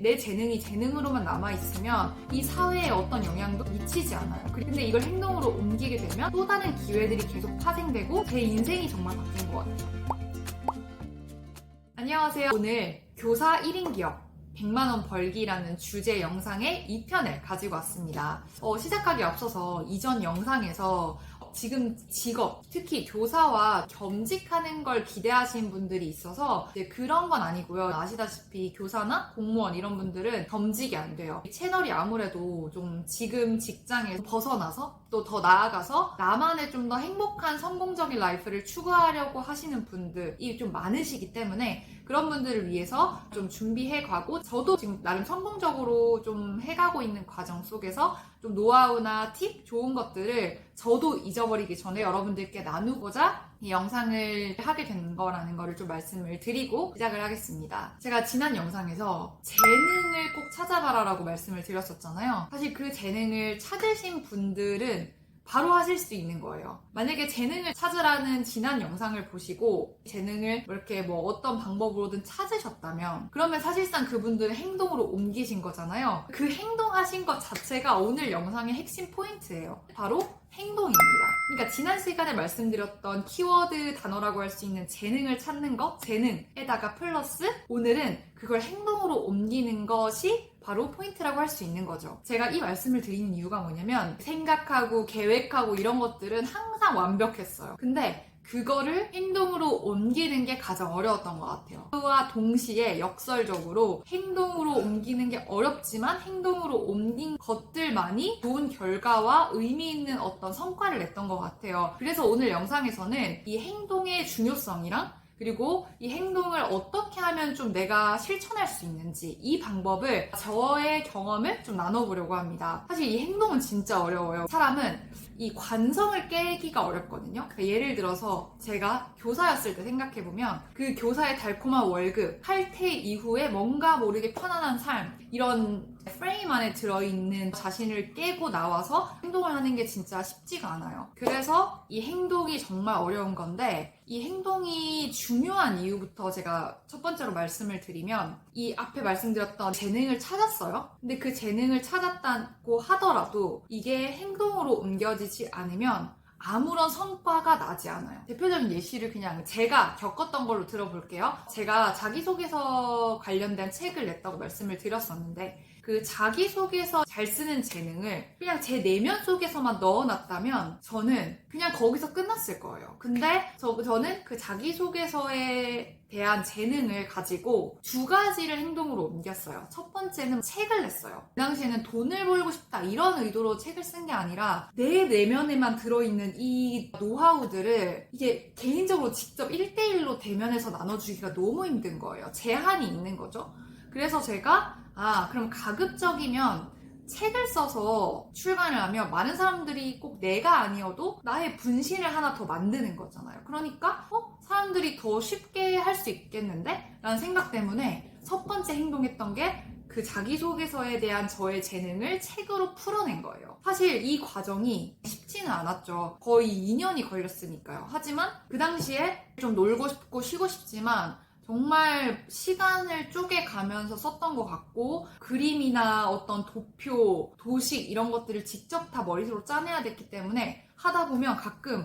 내 재능이 재능으로만 남아있으면 이 사회에 어떤 영향도 미치지 않아요. 근데 이걸 행동으로 옮기게 되면 또 다른 기회들이 계속 파생되고 제 인생이 정말 바뀐 것 같아요. 안녕하세요. 오늘 교사 1인 기업 100만원 벌기라는 주제 영상의 2편을 가지고 왔습니다. 시작하기 앞서서 이전 영상에서 지금 직업, 특히 교사와 겸직하는 걸 기대하시는 분들이 있어서 그런 건 아니고요. 아시다시피 교사나 공무원 이런 분들은 겸직이 안 돼요. 채널이 아무래도 좀 지금 직장에서 벗어나서 또 더 나아가서 나만의 좀 더 행복한 성공적인 라이프를 추구하려고 하시는 분들이 좀 많으시기 때문에 그런 분들을 위해서 좀 준비해가고, 저도 지금 나름 성공적으로 좀 해가고 있는 과정 속에서 좀 노하우나 팁, 좋은 것들을 저도 잊어버리기 전에 여러분들께 나누고자 이 영상을 하게 된 거라는 거를 좀 말씀을 드리고 시작을 하겠습니다. 제가 지난 영상에서 재능을 꼭 찾아봐라라고 말씀을 드렸었잖아요. 사실 그 재능을 찾으신 분들은 바로 하실 수 있는 거예요. 만약에 재능을 찾으라는 지난 영상을 보시고 재능을 이렇게 어떤 방법으로든 찾으셨다면 그러면 사실상 그분들은 행동으로 옮기신 거잖아요. 그 행동하신 것 자체가 오늘 영상의 핵심 포인트예요. 바로 행동입니다. 그러니까 지난 시간에 말씀드렸던 키워드 단어라고 할 수 있는 재능을 찾는 것, 재능에다가 플러스 오늘은 그걸 행동으로 옮기는 것이 바로 포인트라고 할 수 있는 거죠. 제가 이 말씀을 드리는 이유가 뭐냐면 생각하고 계획하고 이런 것들은 항상 완벽했어요. 근데 그거를 행동으로 옮기는 게 가장 어려웠던 것 같아요. 그와 동시에 역설적으로 행동으로 옮기는 게 어렵지만 행동으로 옮긴 것들만이 좋은 결과와 의미 있는 어떤 성과를 냈던 것 같아요. 그래서 오늘 영상에서는 이 행동의 중요성이랑 그리고 이 행동을 어떻게 하면 좀 내가 실천할 수 있는지 이 방법을 저의 경험을 좀 나눠보려고 합니다. 사실 이 행동은 진짜 어려워요. 사람은 이 관성을 깨기가 어렵거든요. 그러니까 예를 들어서 제가 교사였을 때 생각해보면 그 교사의 달콤한 월급, 탈퇴 이후에 뭔가 모르게 편안한 삶 이런 프레임 안에 들어있는 자신을 깨고 나와서 행동을 하는 게 진짜 쉽지가 않아요. 그래서 이 행동이 정말 어려운 건데 이 행동이 중요한 이유부터 제가 첫 번째로 말씀을 드리면 이 앞에 말씀드렸던 재능을 찾았어요. 근데 그 재능을 찾았다고 하더라도 이게 행동으로 옮겨지지 않으면 아무런 성과가 나지 않아요. 대표적인 예시를 그냥 제가 겪었던 걸로 들어볼게요. 제가 자기소개서 관련된 책을 냈다고 말씀을 드렸었는데 그 자기소개서 잘 쓰는 재능을 그냥 제 내면 속에서만 넣어놨다면 저는 그냥 거기서 끝났을 거예요. 근데 저는 그 자기소개서에 대한 재능을 가지고 두 가지를 행동으로 옮겼어요. 첫 번째는 책을 냈어요. 그 당시에는 돈을 벌고 싶다 이런 의도로 책을 쓴 게 아니라 내 내면에만 들어있는 이 노하우들을 이게 개인적으로 직접 1대1로 대면해서 나눠주기가 너무 힘든 거예요. 제한이 있는 거죠. 그래서 제가 그럼 가급적이면 책을 써서 출간을 하면 많은 사람들이 꼭 내가 아니어도 나의 분신을 하나 더 만드는 거잖아요. 그러니까 사람들이 더 쉽게 할 수 있겠는데? 라는 생각 때문에 첫 번째 행동했던 게 그 자기소개서에 대한 저의 재능을 책으로 풀어낸 거예요. 사실 이 과정이 쉽지는 않았죠. 거의 2년이 걸렸으니까요. 하지만 그 당시에 좀 놀고 싶고 쉬고 싶지만 정말 시간을 쪼개가면서 썼던 것 같고 그림이나 어떤 도표, 도식 이런 것들을 직접 다 머릿속으로 짜내야 됐기 때문에 하다 보면 가끔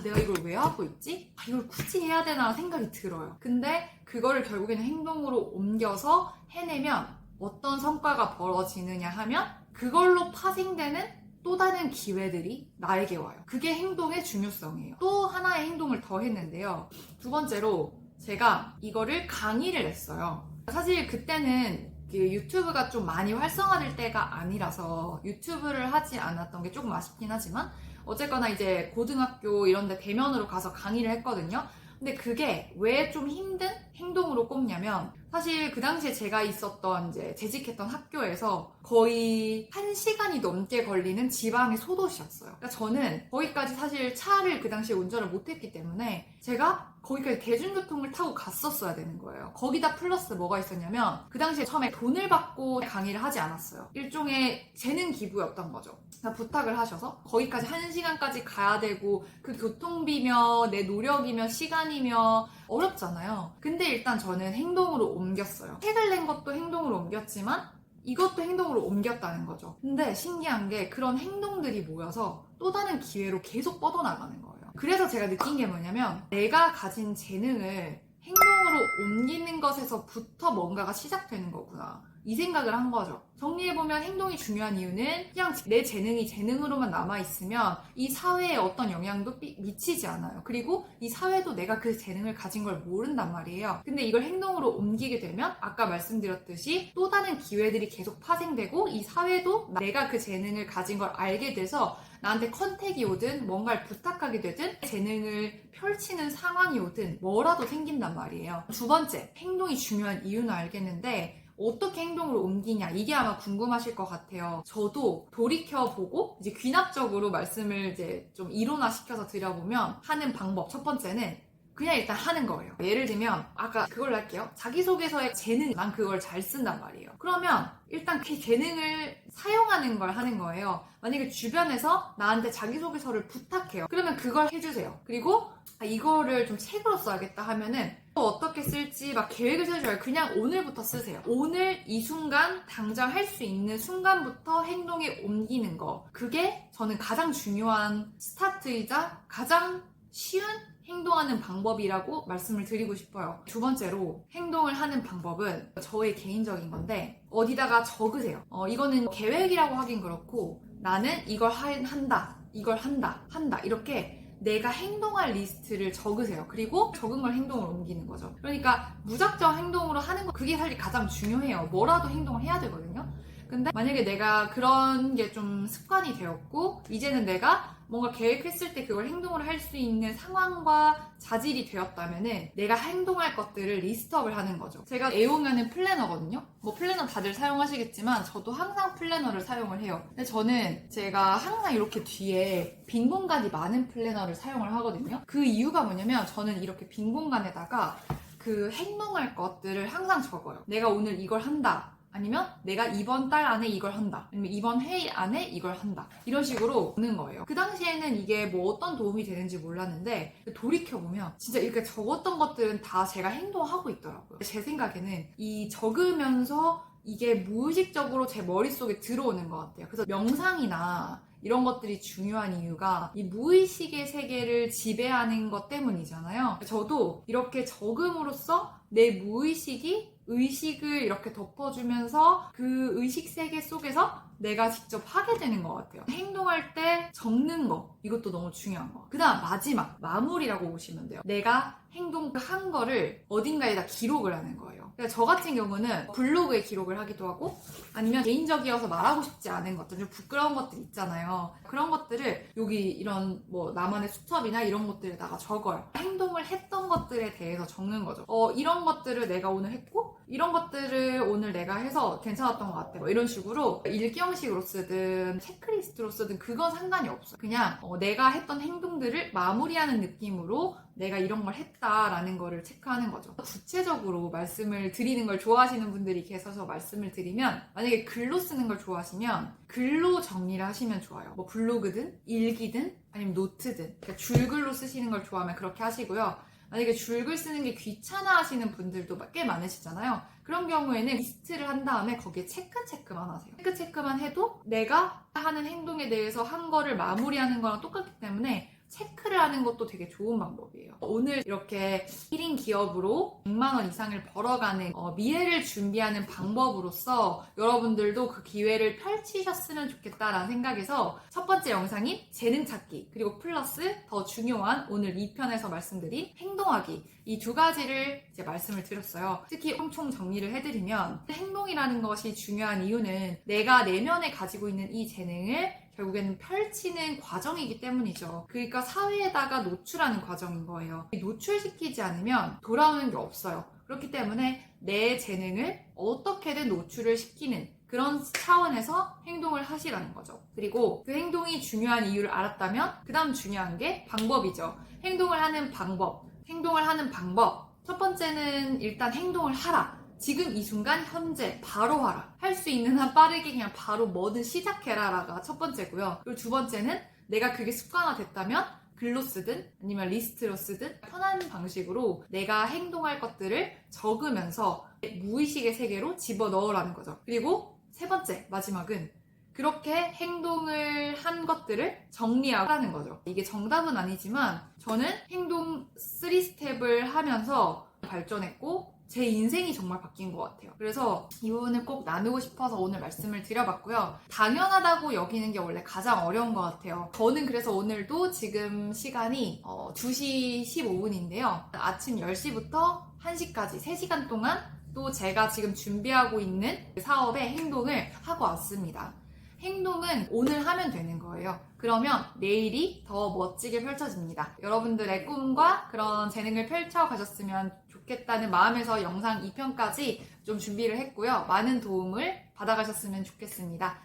내가 이걸 왜 하고 있지? 이걸 굳이 해야 되나 생각이 들어요. 근데 그거를 결국에는 행동으로 옮겨서 해내면 어떤 성과가 벌어지느냐 하면 그걸로 파생되는 또 다른 기회들이 나에게 와요. 그게 행동의 중요성이에요. 또 하나의 행동을 더 했는데요. 두 번째로 제가 이거를 강의를 했어요. 사실 그때는 유튜브가 좀 많이 활성화될 때가 아니라서 유튜브를 하지 않았던 게 조금 아쉽긴 하지만 어쨌거나 이제 고등학교 이런 데 대면으로 가서 강의를 했거든요. 근데 그게 왜 좀 힘든 행동으로 꼽냐면 사실 그 당시에 제가 있었던 재직했던 학교에서 거의 1시간이 넘게 걸리는 지방의 소도시였어요. 그러니까 저는 거기까지 사실 차를 그 당시에 운전을 못했기 때문에 제가 거기까지 대중교통을 타고 갔었어야 되는 거예요. 거기다 플러스 뭐가 있었냐면 그 당시에 처음에 돈을 받고 강의를 하지 않았어요. 일종의 재능 기부였던 거죠. 그러니까 부탁을 하셔서 거기까지 1시간까지 가야 되고 그 교통비며 내 노력이며 시간이며 어렵잖아요. 근데 일단 저는 행동으로 옮겼어요. 책을 낸 것도 행동으로 옮겼지만 이것도 행동으로 옮겼다는 거죠. 근데 신기한 게 그런 행동들이 모여서 또 다른 기회로 계속 뻗어나가는 거예요. 그래서 제가 느낀 게 뭐냐면 내가 가진 재능을 행동으로 옮기는 것에서부터 뭔가가 시작되는 거구나. 이 생각을 한 거죠. 정리해보면 행동이 중요한 이유는 그냥 내 재능이 재능으로만 남아있으면 이 사회에 어떤 영향도 미치지 않아요. 그리고 이 사회도 내가 그 재능을 가진 걸 모른단 말이에요. 근데 이걸 행동으로 옮기게 되면 아까 말씀드렸듯이 또 다른 기회들이 계속 파생되고 이 사회도 내가 그 재능을 가진 걸 알게 돼서 나한테 컨택이 오든 뭔가를 부탁하게 되든 재능을 펼치는 상황이 오든 뭐라도 생긴단 말이에요. 두 번째, 행동이 중요한 이유는 알겠는데 어떻게 행동으로 옮기냐 이게 아마 궁금하실 것 같아요. 저도 돌이켜보고 이제 귀납적으로 말씀을 이제 좀 이론화시켜서 드려보면 하는 방법 첫 번째는 그냥 일단 하는 거예요. 예를 들면 아까 그걸로 할게요. 자기소개서의 재능, 난 그걸 잘 쓴단 말이에요. 그러면 일단 그 재능을 사용하는 걸 하는 거예요. 만약에 주변에서 나한테 자기소개서를 부탁해요. 그러면 그걸 해주세요. 그리고 이거를 좀 책으로 써야겠다 하면은 또 어떻게 쓸지 막 계획을 세우지 말고 그냥 오늘부터 쓰세요. 오늘 이 순간 당장 할 수 있는 순간부터 행동에 옮기는 거. 그게 저는 가장 중요한 스타트이자 가장 쉬운 행동하는 방법이라고 말씀을 드리고 싶어요. 두 번째로 행동을 하는 방법은 저의 개인적인 건데 어디다가 적으세요. 이거는 계획이라고 하긴 그렇고 나는 이걸 한다, 이걸 한다 이렇게 내가 행동할 리스트를 적으세요. 그리고 적은 걸 행동으로 옮기는 거죠. 그러니까 무작정 행동으로 하는 거 그게 사실 가장 중요해요. 뭐라도 행동을 해야 되거든요. 근데 만약에 내가 그런 게 좀 습관이 되었고 이제는 내가 뭔가 계획했을 때 그걸 행동으로 할 수 있는 상황과 자질이 되었다면은 내가 행동할 것들을 리스트업을 하는 거죠. 제가 애용하는 플래너거든요. 뭐 플래너 다들 사용하시겠지만 저도 항상 플래너를 사용을 해요. 근데 저는 제가 항상 이렇게 뒤에 빈 공간이 많은 플래너를 사용을 하거든요. 그 이유가 뭐냐면 저는 이렇게 빈 공간에다가 그 행동할 것들을 항상 적어요. 내가 오늘 이걸 한다. 아니면 내가 이번 달 안에 이걸 한다. 아니면 이번 회의 안에 이걸 한다. 이런 식으로 오는 거예요. 그 당시에는 이게 뭐 어떤 도움이 되는지 몰랐는데 돌이켜보면 진짜 이렇게 적었던 것들은 다 제가 행동하고 있더라고요. 제 생각에는 이 적으면서 이게 무의식적으로 제 머릿속에 들어오는 것 같아요. 그래서 명상이나 이런 것들이 중요한 이유가 이 무의식의 세계를 지배하는 것 때문이잖아요. 저도 이렇게 적음으로써 내 무의식이 의식을 이렇게 덮어주면서 그 의식 세계 속에서 내가 직접 하게 되는 것 같아요. 행동할 때 적는 거 이것도 너무 중요한 거. 그 다음 마지막 마무리라고 보시면 돼요. 내가 행동한 거를 어딘가에다 기록을 하는 거예요. 그러니까 저 같은 경우는 블로그에 기록을 하기도 하고 아니면 개인적이어서 말하고 싶지 않은 것들 좀 부끄러운 것들 있잖아요. 그런 것들을 여기 이런 뭐 나만의 수첩이나 이런 것들에다가 적어요. 행동을 했던 것들에 대해서 적는 거죠. 이런 것들을 내가 오늘 했고 이런 것들을 오늘 내가 해서 괜찮았던 것 같아. 뭐 이런 식으로 일기 형식으로 쓰든 체크리스트로 쓰든 그건 상관이 없어요. 그냥 내가 했던 행동들을 마무리하는 느낌으로 내가 이런 걸 했다라는 거를 체크하는 거죠. 구체적으로 말씀을 드리는 걸 좋아하시는 분들이 계셔서 말씀을 드리면 만약에 글로 쓰는 걸 좋아하시면 글로 정리를 하시면 좋아요. 뭐 블로그든 일기든 아니면 노트든 그러니까 줄글로 쓰시는 걸 좋아하면 그렇게 하시고요. 만약에 줄글 쓰는 게 귀찮아 하시는 분들도 꽤 많으시잖아요. 그런 경우에는 리스트를 한 다음에 거기에 체크만 하세요. 체크만 해도 내가 하는 행동에 대해서 한 거를 마무리하는 거랑 똑같기 때문에 체크를 하는 것도 되게 좋은 방법이에요. 오늘 이렇게 1인 기업으로 100만 원 이상을 벌어가는 미래를 준비하는 방법으로서 여러분들도 그 기회를 펼치셨으면 좋겠다라는 생각에서 첫 번째 영상인 재능 찾기 그리고 플러스 더 중요한 오늘 2편에서 말씀드린 행동하기 이 두 가지를 이제 말씀을 드렸어요. 특히 총 정리를 해드리면 행동이라는 것이 중요한 이유는 내가 내면에 가지고 있는 이 재능을 결국에는 펼치는 과정이기 때문이죠. 그러니까 사회에다가 노출하는 과정인 거예요. 노출시키지 않으면 돌아오는 게 없어요. 그렇기 때문에 내 재능을 어떻게든 노출을 시키는 그런 차원에서 행동을 하시라는 거죠. 그리고 그 행동이 중요한 이유를 알았다면 그 다음 중요한 게 방법이죠. 행동을 하는 방법. 행동을 하는 방법. 첫 번째는 일단 행동을 하라. 지금 이 순간 현재 바로 하라. 할 수 있는 한 빠르게 그냥 바로 뭐든 시작해라가 첫 번째고요. 그리고 두 번째는 내가 그게 습관화 됐다면 글로 쓰든 아니면 리스트로 쓰든 편한 방식으로 내가 행동할 것들을 적으면서 무의식의 세계로 집어넣으라는 거죠. 그리고 세 번째, 마지막은 그렇게 행동을 한 것들을 정리하라는 거죠. 이게 정답은 아니지만 저는 행동 3스텝을 하면서 발전했고 제 인생이 정말 바뀐 것 같아요. 그래서 이 부분을 꼭 나누고 싶어서 오늘 말씀을 드려봤고요. 당연하다고 여기는 게 원래 가장 어려운 것 같아요. 저는 그래서 오늘도 지금 시간이 2시 15분인데요. 아침 10시부터 1시까지 3시간 동안 또 제가 지금 준비하고 있는 사업의 행동을 하고 왔습니다. 행동은 오늘 하면 되는 거예요. 그러면 내일이 더 멋지게 펼쳐집니다. 여러분들의 꿈과 그런 재능을 펼쳐가셨으면 좋겠다는 마음에서 영상 2편까지 좀 준비를 했고요. 많은 도움을 받아가셨으면 좋겠습니다.